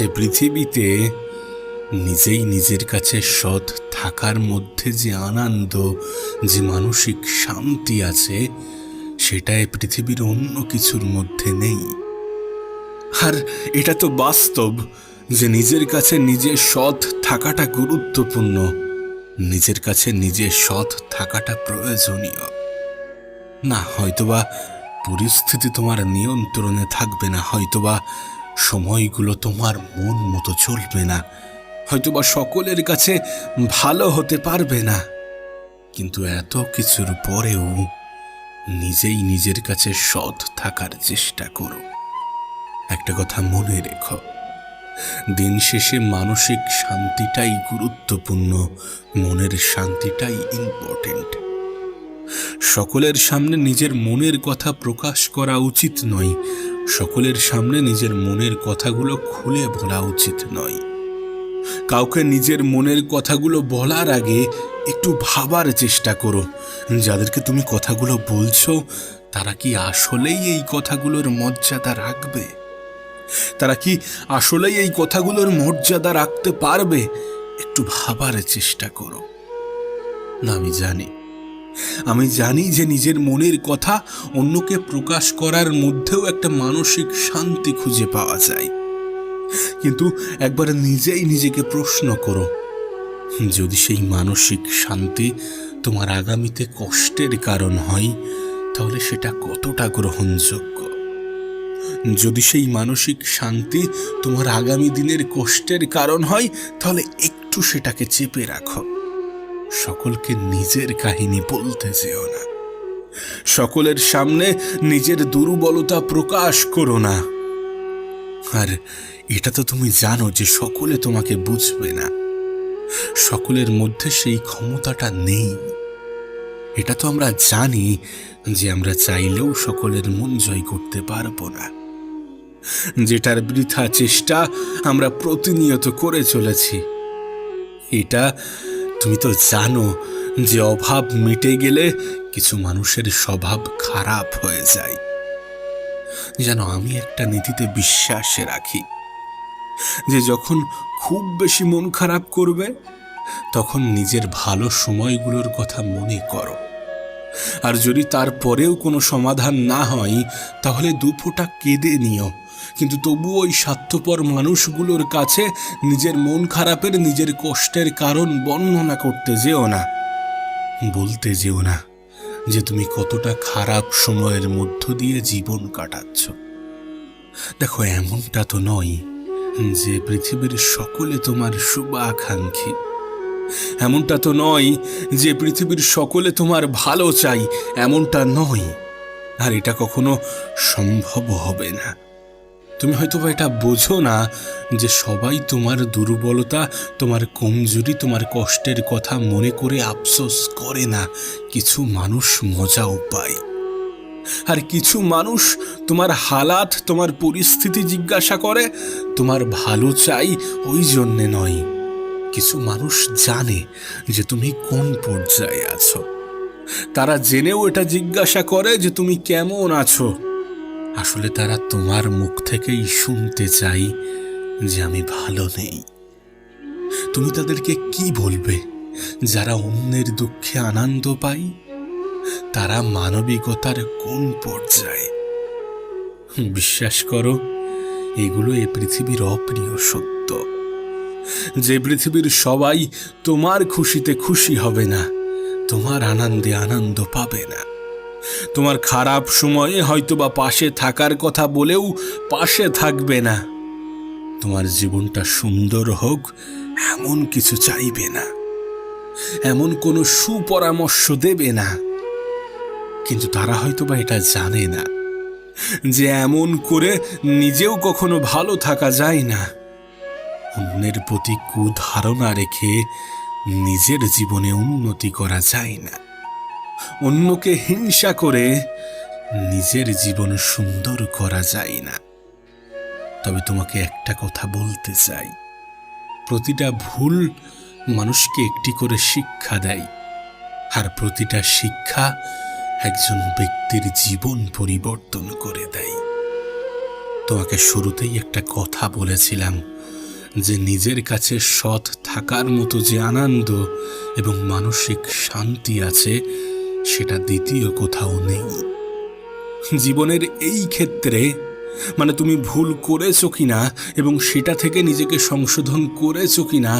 এ পৃথিবীতে নিজেই নিজের কাছে সৎ থাকার মধ্যে যে আনন্দ, যে মানসিক শান্তি আছে, সেটা এ পৃথিবীর অন্য কিছুর মধ্যে নেই। আর এটা তো বাস্তব যে নিজের কাছে নিজে সৎ থাকাটা গুরুত্বপূর্ণ, নিজের কাছে নিজে সৎ থাকাটা প্রয়োজনীয়। না, হয়তোবা পরিস্থিতি তোমার নিয়ন্ত্রণে থাকবে না, হয়তোবা সময়গুলো তোমার মন মতো চলবে না, হয়তোবা সকলের কাছে ভালো হতে পারবে না, কিন্তু এত কিছুর পরেও নিজেই নিজের কাছে সৎ থাকার চেষ্টা করো। একটা কথা মনে রেখো, দিন শেষে মানসিক শান্তিটাই গুরুত্বপূর্ণ, মনের শান্তিটাই ইম্পর্টেন্ট। সকলের সামনে নিজের মনের কথা প্রকাশ করা উচিত নয়, সকলের সামনে নিজের মনের কথাগুলো খুলে বলা উচিত নয়। কাউকে নিজের মনের কথাগুলো বলার আগে একটু ভাবার চেষ্টা করো, যাদেরকে তুমি কথাগুলো বলছো তারা কি আসলেই এই কথাগুলোর মর্যাদা রাখবে? তারা কি আসলেই এই কথাগুলোর মর্যাদা রাখতে পারবে? একটু ভাবার চেষ্টা করো। না, আমি জানি যে নিজের মনের কথা অন্যকে প্রকাশ করার মধ্যেও একটা মানসিক শান্তি খুঁজে পাওয়া যায়, কিন্তু একবার নিজেই নিজেকে প্রশ্ন করো, যদি সেই মানসিক শান্তি তোমার আগামীতে কষ্টের কারণ হয়, তাহলে সেটা কতটা গ্রহণযোগ্য? যদি সেই মানসিক শান্তি তোমার আগামী দিনের কষ্টের কারণ হয়, তাহলে একটু সেটাকে চেপে রাখো। সকলকে নিজের কাহিনী বলতে যেও না, সকলের সামনে নিজের দুর্বলতা প্রকাশ করো না। আর এটা তো তুমি জানো যে সকলে তোমাকে বুঝবে না, সকলের মধ্যে সেই ক্ষমতাটা নেই। এটা তো আমরা জানি যে আমরা চাইলেও সকলের মন জয় করতে পারবো না, যেটার বৃথা চেষ্টা আমরা প্রতিনিয়ত করে চলেছি। এটা তুমি তো জানো যে অভাব মিটে গেলে কিছু মানুষের স্বভাব খারাপ হয়ে যায়। জানো, আমি একটা নীতিতে বিশ্বাস রাখি যে যখন খুব বেশি মন খারাপ করবে, তখন নিজের ভালো সময়গুলোর কথা মনে করো, আর যদি তারপরেও কোনো সমাধান না হয়, তাহলে দুফোঁটা কেঁদে নিও, কিন্তু তবুও ওই স্বার্থপর মানুষগুলোর কাছে নিজের মন খারাপের, নিজের কষ্টের কারণ বর্ণনা করতে যেও না, বলতে যেও না যে তুমি কতটা খারাপ সময়ের মধ্য দিয়ে জীবন কাটাচ্ছ। দেখো, এমনটা তো নয় যে পৃথিবীর সকলে তোমার শুভাকাঙ্ক্ষী, এমনটা তো নয় যে পৃথিবীর সকলে তোমার ভালো চাই, এমনটা নয়, আর এটা কখনো সম্ভব হবে না। তুমি হয়তোবা এটা বোঝো না যে সবাই তোমার দুর্বলতা, তোমার কমজোরি, তোমার কষ্টের কথা মনে করে আফসোস করে না। কিছু মানুষ মজাও পায়, আর কিছু মানুষ তোমার হালাত, তোমার পরিস্থিতি জিজ্ঞাসা করে, তোমার ভালো চাই ওই জন্যে নয়। কিছু মানুষ জানে যে তুমি কোন পর্যায়ে আছো, তারা জেনেও এটা জিজ্ঞাসা করে যে তুমি কেমন আছো। আসলে তারা তোমার মুখ থেকেই শুনতে চাই যে আমি ভালো নেই। তুমি তাদেরকে কি বলবে? যারা অন্যের দুঃখে আনন্দ পায়, তারা মানবিকতার কোন পর্যায়ে? বিশ্বাস করো, এগুলো এ পৃথিবীর অপ্রিয় সত্য। যে পৃথিবীর সবাই তোমার খুশিতে খুশি হবে না, তোমার আনন্দে আনন্দ পাবে না, তোমার খারাপ সময়ে হয়তোবা পাশে থাকার কথা বলেও পাশে থাকবে না, তোমার জীবনটা সুন্দর হোক এমন কিছু চাইবে না, এমন কোনো সুপরামর্শ দেবে না, কিন্তু তারা হয়তোবা এটা জানে না যে এমন করে নিজেও কখনো ভালো থাকা যায় না। অন্যের প্রতি কুধারণা রেখে নিজের জীবনে উন্নতি করা যায় না। অন্যকে হিংসা করে নিজের জীবন সুন্দর করা যায় না। তবে তোমাকে একটা কথা বলতে চাই, প্রতিটা ভুল মানুষকে একটি করে শিক্ষা দেয়, আর প্রতিটা শিক্ষা একজন ব্যক্তির জীবন পরিবর্তন করে দেয়। তোমাকে শুরুতেই একটা কথা বলেছিলাম যে নিজের কাছে সৎ থাকার মতো যে আনন্দ এবং মানসিক শান্তি আছে সেটা দ্বিতীয় কোথাও নেই। জীবনের এই ক্ষেত্রে মানে তুমি ভুল করেছো কিনা এবং সেটা থেকে নিজেকে সংশোধন করেছো কিনা,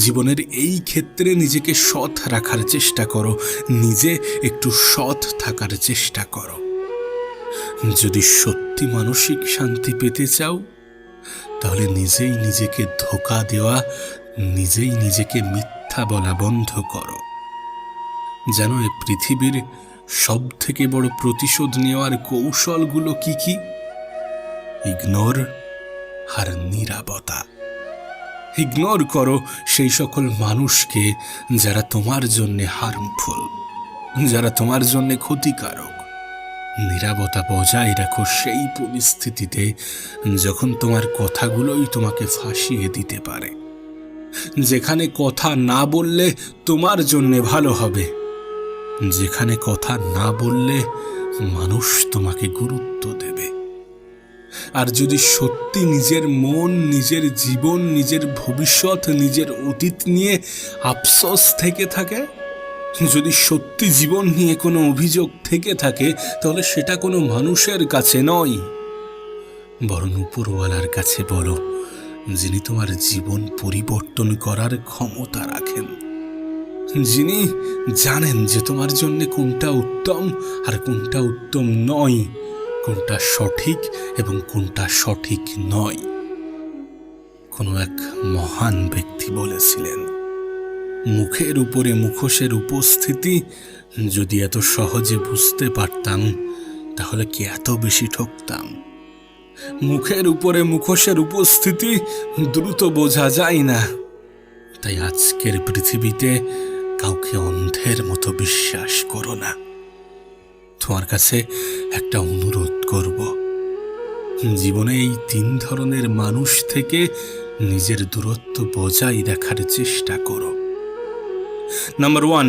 জীবনের এই ক্ষেত্রে নিজেকে সৎ রাখার চেষ্টা করো, নিজে একটু সৎ থাকার চেষ্টা করো। যদি সত্যি মানসিক শান্তি পেতে চাও তাহলে নিজেই নিজেকে ধোঁকা দেওয়া, নিজেই নিজেকে মিথ্যা বলা বন্ধ করো। জানো এই পৃথিবীর সব থেকে বড় প্রতিশোধ নেওয়ার কৌশলগুলো কি কি? ইগনোর আর নীরবতা। ইগনোর করো সেই সকল মানুষকে যারা তোমার জন্য হার্মফুল, যারা তোমার জন্য ক্ষতিকারক। নীরবতা বজায় রাখো সেই পরিস্থিতিতে যখন তোমার কথাগুলোই তোমাকে ফাঁসিয়ে দিতে পারে, যেখানে কথা না বললে তোমার জন্য ভালো হবে, যেখানে কথা না বললে মানুষ তোমাকে গুরুত্ব দেবে। আর যদি সত্যি নিজের মন, নিজের জীবন, নিজের ভবিষ্যৎ, নিজের অতীত নিয়ে আফসোস থেকে থাকে, যদি সত্যি জীবন নিয়ে কোনো অভিযোগ থেকে থাকে, তাহলে সেটা কোনো মানুষের কাছে নয়, বরং উপরওয়ালার কাছে বলো, যিনি তোমার জীবন পরিবর্তন করার ক্ষমতা রাখেন, যিনি জানেন যে তোমার জন্য কোনটা উত্তম আর কোনটা উত্তম নয়, কোনটা সঠিক এবং কোনটা সঠিক নয়। কোনো এক মহান ব্যক্তি বলেছিলেন, মুখের উপরে মুখোশের উপস্থিতি যদি এত সহজে বুঝতে পারতাম তাহলে কি এত বেশি ঠকতাম। মুখের উপরে মুখোশের উপস্থিতি দ্রুত বোঝা যায় না, তাই আজকের পৃথিবীতে কাউকে অন্ধের মতো বিশ্বাস করো না। তোমার কাছে একটা অনুরোধ করব, জীবনে এই 3 ধরনের মানুষ থেকে নিজের দূরত্ব বজায় রাখার চেষ্টা করো। নাম্বার 1,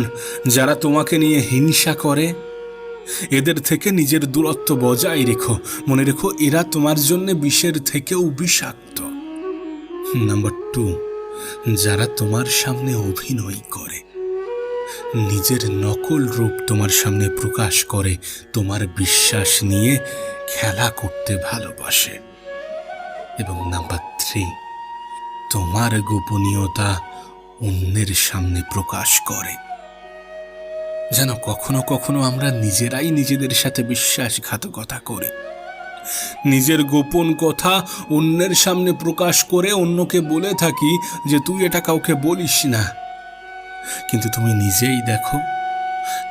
যারা তোমাকে নিয়ে হিংসা করে, এদের থেকে নিজের দূরত্ব বজায় রেখো। মনে রেখো, এরা তোমার জন্য বিষের থেকেও বিষাক্ত। নাম্বার 2, যারা তোমার সামনে অভিনয় করে, নিজের নকল রূপ তোমার সামনে প্রকাশ করে, তোমার বিশ্বাস নিয়ে খেলা করতে ভালোবাসে। এবং নাম্বার 3, তোমার গোপনীয়তা অন্যের সামনে প্রকাশ করে। যেন কখনো কখনো আমরা নিজেরাই নিজেদের সাথে বিশ্বাসঘাতকতা করি, নিজের গোপন কথা অন্যের সামনে প্রকাশ করে অন্যকে বলে থাকি যে তুই এটা কাউকে বলিস না। কিন্তু তুমি নিজেই দেখো,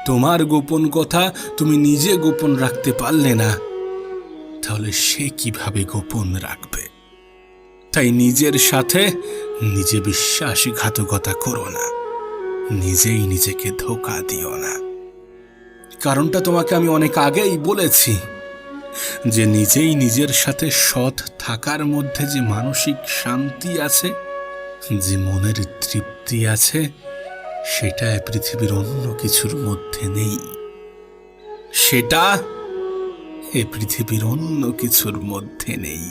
তোমার গোপন কথা তুমি নিজে গোপন রাখতে পারলে না, তাহলে সে কিভাবে গোপন রাখবে? তাই নিজের সাথে নিজে বিশ্বাসঘাতকতা করো না, নিজেই নিজেকে ধোঁকা দিও না। কারণটা তোমাকে আমি অনেক আগেই বলেছি যে নিজেই নিজের সাথে সৎ থাকার মধ্যে যে মানসিক শান্তি আছে, যে মনের তৃপ্তি আছে, সেটা পৃথিবীর অন্য কিছুর মধ্যে নেই। সেটা এ পৃথিবীর অন্য কিছুর মধ্যে নেই।